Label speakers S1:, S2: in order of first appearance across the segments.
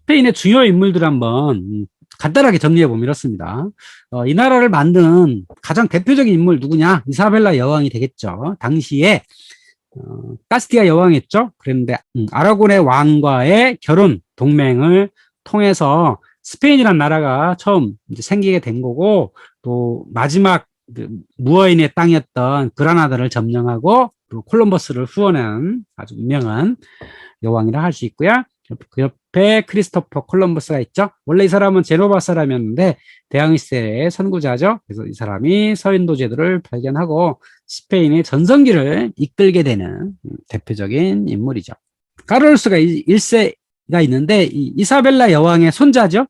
S1: 스페인의 주요 인물들 한번 간단하게 정리해보면 이렇습니다. 이 나라를 만든 가장 대표적인 인물 누구냐? 이사벨라 여왕이 되겠죠. 당시에 카스티아 여왕이었죠. 그랬는데 아라곤의 왕과의 결혼 동맹을 통해서 스페인이라는 나라가 처음 이제 생기게 된 거고, 또 마지막 그 무어인의 땅이었던 그라나다를 점령하고 또 콜럼버스를 후원한 아주 유명한 여왕이라 할 수 있고요. 그 옆에 크리스토퍼 콜럼버스가 있죠. 원래 이 사람은 제노바 사람이었는데 대항해 시대의 선구자죠. 그래서 이 사람이 서인도 제도를 발견하고 스페인의 전성기를 이끌게 되는 대표적인 인물이죠. 카를로스가 1세가 있는데 이사벨라 여왕의 손자죠.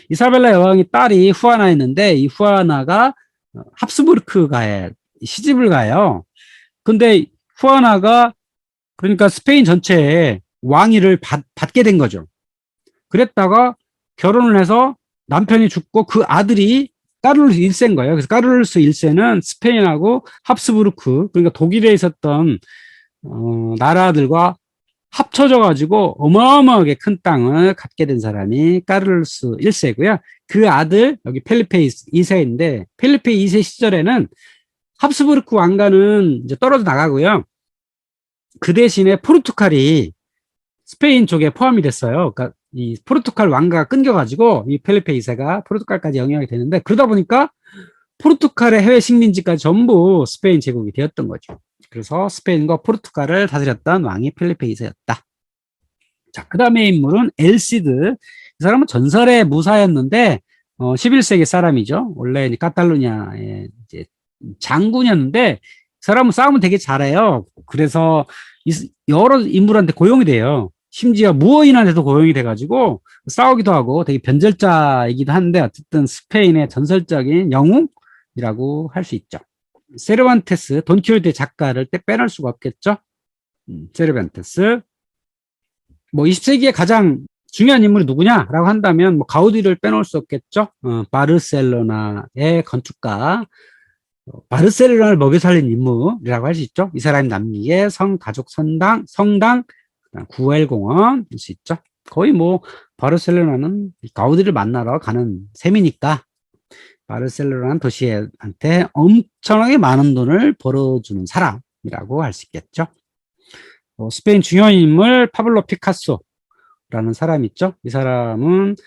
S1: 이사벨라 여왕의 딸이 후아나였는데 이 후아나가 합스부르크가에 시집을 가요. 근데 후아나가 그러니까 스페인 전체에 왕위를 받게 된 거죠. 그랬다가 결혼을 해서 남편이 죽고 그 아들이 카를로스 1세인 거예요. 그래서 카를로스 1세는 스페인하고 합스부르크, 그러니까 독일에 있었던 나라들과 합쳐져 가지고 어마어마하게 큰 땅을 갖게 된 사람이 카를로스 1세고요. 그 아들 여기 펠리페 2세인데 펠리페 2세 시절에는 합스부르크 왕가는 이제 떨어져 나가고요. 그 대신에 포르투갈이 스페인 쪽에 포함이 됐어요. 그러니까 이 포르투갈 왕가가 끊겨가지고 이 펠리페 2세가 포르투갈까지 영향이 되는데, 그러다 보니까 포르투갈의 해외 식민지까지 전부 스페인 제국이 되었던 거죠. 그래서 스페인과 포르투갈을 다스렸던 왕이 펠리페 2세였다. 자, 그 다음에 인물은 엘시드. 이 사람은 전설의 무사였는데 11세기 사람이죠. 원래 카탈루냐의 이제 장군이었는데 이 사람은 싸움을 되게 잘해요. 그래서 여러 인물한테 고용이 돼요. 심지어 무어인한테도 고용이 돼가지고 싸우기도 하고 되게 변절자이기도 한데 어쨌든 스페인의 전설적인 영웅이라고 할 수 있죠. 세르반테스, 돈키호테 작가를 빼놓을 수가 없겠죠. 세르반테스. 뭐 20세기의 가장 중요한 인물이 누구냐라고 한다면 뭐 가우디를 빼놓을 수 없겠죠. 바르셀로나의 건축가, 바르셀로나를 먹여 살린 인물이라고 할 수 있죠. 이 사람이 남기에 성가족 성당, 구엘공원일 수 있죠. 거의 뭐 바르셀로나는 가우디를 만나러 가는 셈이니까 바르셀로나는 도시한테 엄청나게 많은 돈을 벌어주는 사람이라고 할 수 있겠죠. 스페인 중요한 인물 파블로 피카소라는 사람이 있죠. 이 사람은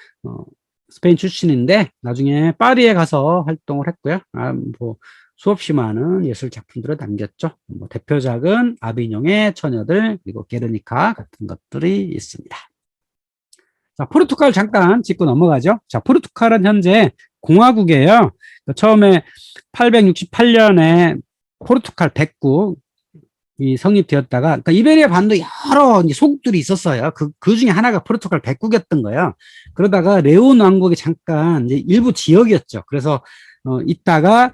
S1: 스페인 출신인데 나중에 파리에 가서 활동을 했고요. 뭐 수없이 많은 예술 작품들을 남겼죠. 뭐 대표작은 아비뇽의 처녀들, 그리고 게르니카 같은 것들이 있습니다. 자, 포르투갈 잠깐 짚고 넘어가죠. 자, 포르투갈은 현재 공화국이에요. 처음에 868년에 포르투갈 백국이 성립되었다가, 그러니까 이베리아 반도 여러 소국들이 있었어요. 그 중에 하나가 포르투갈 백국이었던 거예요. 그러다가 레온 왕국이 잠깐 이제 일부 지역이었죠. 그래서 있다가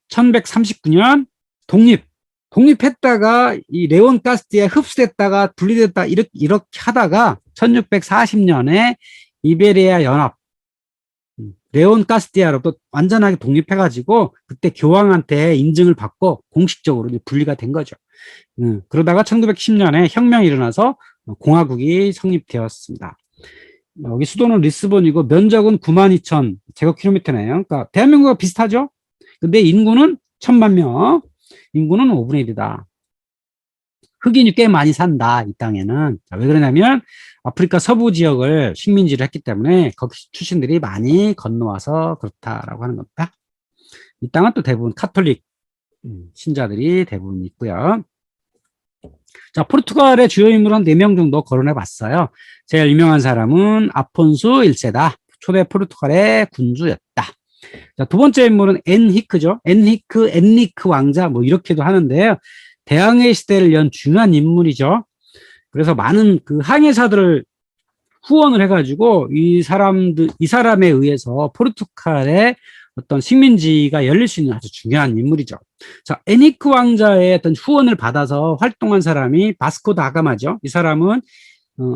S1: 1139년 독립했다가 이 레온 카스티아에 흡수됐다가 분리됐다 이렇게 하다가 1640년에 이베리아 연합 레온 카스티아로부터 완전하게 독립해가지고 그때 교황한테 인증을 받고 공식적으로 분리가 된 거죠. 그러다가 1910년에 혁명이 일어나서 공화국이 성립되었습니다. 여기 수도는 리스본이고 면적은 92,000 제곱킬로미터네요. 그러니까 대한민국과 비슷하죠? 근데 인구는 1,000만 명, 인구는 5분의 1이다. 흑인이 꽤 많이 산다, 이 땅에는. 자, 왜 그러냐면 아프리카 서부 지역을 식민지를 했기 때문에 거기 출신들이 많이 건너와서 그렇다라고 하는 겁니다. 이 땅은 또 대부분 카톨릭 신자들이 대부분 있고요. 자, 포르투갈의 주요 인물 한 4명 정도 거론해 봤어요. 제일 유명한 사람은 아폰수 1세다. 초대 포르투갈의 군주였다. 자, 두 번째 인물은 엔히크죠. 엔리크 왕자, 뭐 이렇게도 하는데요. 대항해 시대를 연 중요한 인물이죠. 그래서 많은 그 항해사들을 후원을 해가지고 이 사람에 의해서 포르투갈의 어떤 식민지가 열릴 수 있는 아주 중요한 인물이죠. 자, 에니크 왕자의 어떤 후원을 받아서 활동한 사람이 바스코 다 가마죠. 이 사람은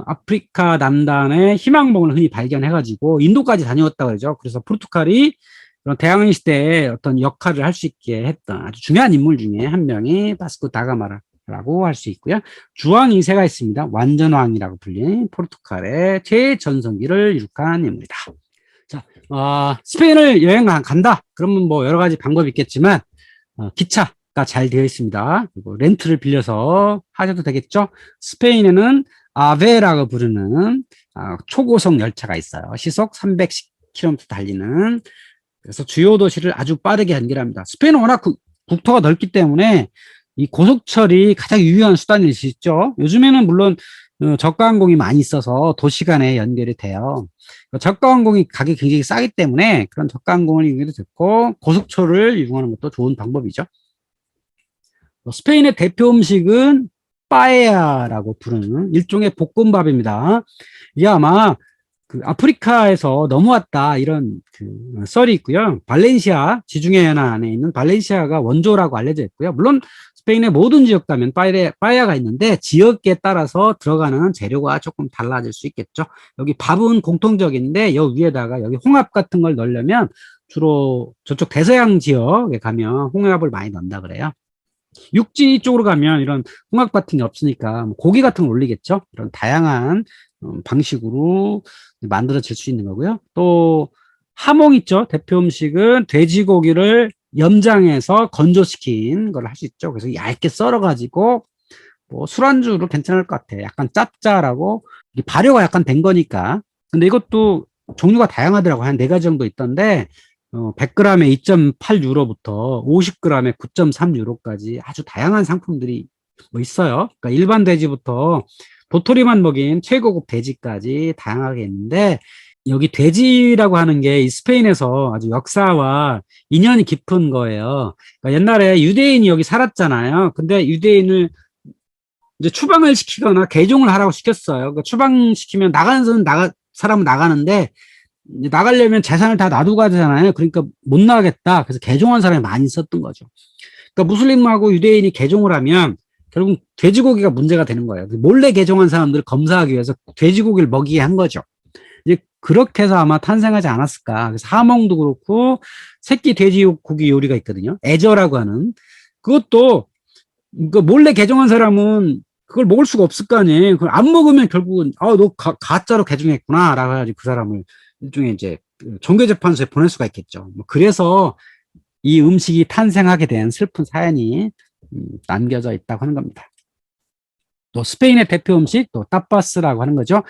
S1: 아프리카 남단의 희망봉을 흔히 발견해가지고 인도까지 다녀왔다고 그러죠. 그래서 포르투갈이 그런 대항해 시대에 어떤 역할을 할 수 있게 했던 아주 중요한 인물 중에 한 명이 바스코 다 가마라 라고 할 수 있고요. 주왕 2세가 있습니다. 완전왕이라고 불린 포르투갈의 최전성기를 이룩한 인물이다. 자, 스페인을 여행 간다. 그러면 뭐 여러 가지 방법이 있겠지만, 기차가 잘 되어 있습니다. 그리고 렌트를 빌려서 하셔도 되겠죠. 스페인에는 아베라고 부르는 초고속 열차가 있어요. 시속 310km 달리는. 그래서 주요 도시를 아주 빠르게 연결합니다. 스페인은 워낙 국토가 넓기 때문에 이 고속철이 가장 유효한 수단일 수 있죠. 요즘에는 물론 저가 항공이 많이 있어서 도시 간에 연결이 돼요. 저가 항공이 가격이 굉장히 싸기 때문에 그런 저가 항공을 이용해도 됐고 고속철을 이용하는 것도 좋은 방법이죠. 스페인의 대표 음식은 빠에야라고 부르는 일종의 볶음밥입니다. 이게 아마 그 아프리카에서 넘어왔다 이런 그 썰이 있고요. 발렌시아 지중해 연안 안에 있는 발렌시아가 원조라고 알려져 있고요. 물론 스페인의 모든 지역 가면 빠에야가 있는데 지역에 따라서 들어가는 재료가 조금 달라질 수 있겠죠. 여기 밥은 공통적인데 여기 위에다가 여기 홍합 같은 걸 넣으려면 주로 저쪽 대서양 지역에 가면 홍합을 많이 넣는다 그래요. 육지 쪽으로 가면 이런 홍합 같은 게 없으니까 고기 같은 걸 올리겠죠. 이런 다양한 방식으로 만들어질 수 있는 거고요. 또 하몽 있죠. 대표 음식은 돼지고기를 염장해서 건조시킨 걸 할 수 있죠. 그래서 얇게 썰어가지고 뭐 술안주로 괜찮을 것 같아. 약간 짭짤하고 발효가 약간 된 거니까. 근데 이것도 종류가 다양하더라고. 한 4가지 정도 있던데 100g에 2.8유로부터 50g에 9.3유로까지 아주 다양한 상품들이 뭐 있어요. 그러니까 일반 돼지부터 도토리만 먹인 최고급 돼지까지 다양하게 있는데 여기 돼지라고 하는 게 이 스페인에서 아주 역사와 인연이 깊은 거예요. 그러니까 옛날에 유대인이 여기 살았잖아요. 근데 유대인을 이제 추방을 시키거나 개종을 하라고 시켰어요. 그러니까 추방시키면 사람은 나가는데 이제 나가려면 재산을 다 놔두고 가잖아요. 그러니까 못 나가겠다. 그래서 개종한 사람이 많이 있었던 거죠. 그러니까 무슬림하고 유대인이 개종을 하면 결국 돼지고기가 문제가 되는 거예요. 몰래 개종한 사람들을 검사하기 위해서 돼지고기를 먹이게 한 거죠. 이제 그렇게 해서 아마 탄생하지 않았을까. 그래서 하몽도 그렇고 새끼 돼지고기 요리가 있거든요. 애저라고 하는 그것도 몰래 개종한 사람은 그걸 먹을 수가 없을 거 아니에요. 그걸 안 먹으면 결국은 너 가짜로 개종했구나라고 해야지 그 사람을 일종의 이제 종교재판소에 보낼 수가 있겠죠. 뭐 그래서 이 음식이 탄생하게 된 슬픈 사연이 남겨져 있다고 하는 겁니다. 또 스페인의 대표 음식 또 타파스라고 하는 거죠.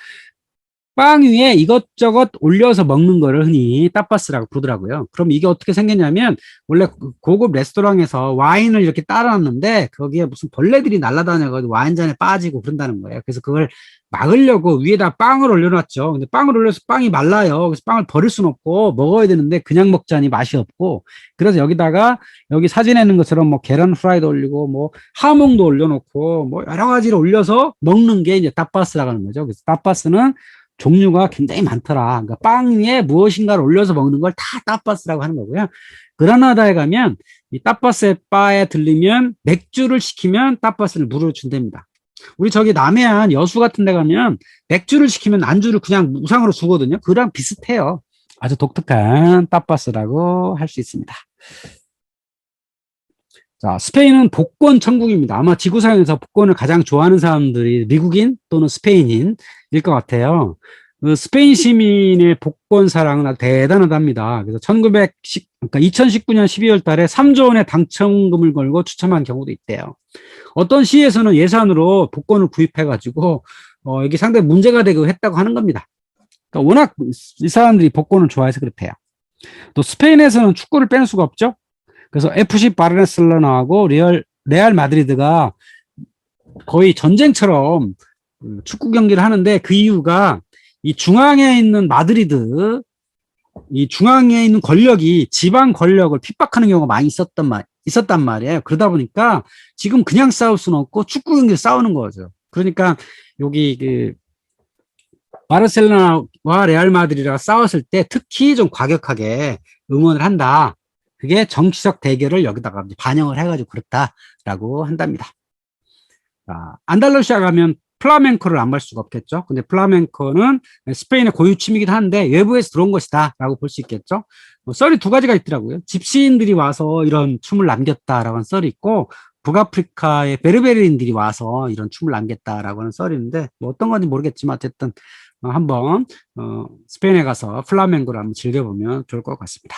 S1: 빵 위에 이것저것 올려서 먹는 거를 흔히 타파스라고 부르더라고요. 그럼 이게 어떻게 생겼냐면 원래 고급 레스토랑에서 와인을 이렇게 따라놨는데 거기에 무슨 벌레들이 날아다녀가지고 와인잔에 빠지고 그런다는 거예요. 그래서 그걸 막으려고 위에다 빵을 올려놨죠. 근데 빵을 올려서 빵이 말라요. 그래서 빵을 버릴 수는 없고 먹어야 되는데 그냥 먹자니 맛이 없고 그래서 여기다가 여기 사진에 있는 것처럼 뭐 계란 프라이도 올리고 뭐 하몽도 올려놓고 뭐 여러 가지를 올려서 먹는 게 이제 타파스라고 하는 거죠. 그래서 타파스는 종류가 굉장히 많더라. 그러니까 빵 위에 무엇인가를 올려서 먹는 걸 다 타파스라고 하는 거고요. 그라나다에 가면 이 타파스 바에 들리면 맥주를 시키면 타파스를 무료로 준답니다. 우리 저기 남해안 여수 같은 데 가면 맥주를 시키면 안주를 그냥 무상으로 주거든요. 그랑 비슷해요. 아주 독특한 타파스라고 할 수 있습니다. 자, 스페인은 복권 천국입니다. 아마 지구상에서 복권을 가장 좋아하는 사람들이 미국인 또는 스페인인일 것 같아요. 그 스페인 시민의 복권 사랑은 아주 대단하답니다. 그래서 그러니까 2019년 12월 달에 3조 원의 당첨금을 걸고 추첨한 경우도 있대요. 어떤 시에서는 예산으로 복권을 구입해가지고, 이게 상당히 문제가 되고 했다고 하는 겁니다. 그러니까 워낙 이 사람들이 복권을 좋아해서 그렇대요. 또 스페인에서는 축구를 빼놓을 수가 없죠. 그래서 FC 바르셀로나하고 레알 마드리드가 거의 전쟁처럼 축구 경기를 하는데 그 이유가 이 중앙에 있는 마드리드, 이 중앙에 있는 권력이 지방 권력을 핍박하는 경우가 많이 있었단 말이에요. 그러다 보니까 지금 그냥 싸울 수는 없고 축구 경기를 싸우는 거죠. 그러니까 여기 그 바르셀로나와 레알 마드리드가 싸웠을 때 특히 좀 과격하게 응원을 한다. 그게 정치적 대결을 여기다가 반영을 해가지고 그렇다라고 한답니다. 안달루시아 가면 플라멩코를 안 볼 수가 없겠죠. 근데 플라멩코는 스페인의 고유 취미이기도 한데 외부에서 들어온 것이다 라고 볼 수 있겠죠. 썰이 2가지가 있더라고요. 집시인들이 와서 이런 춤을 남겼다라고 하는 썰이 있고 북아프리카의 베르베르인들이 와서 이런 춤을 남겼다라고 하는 썰이 있는데, 뭐 어떤 건지 모르겠지만, 어쨌든, 한번, 스페인에 가서 플라멩코를 한번 즐겨보면 좋을 것 같습니다.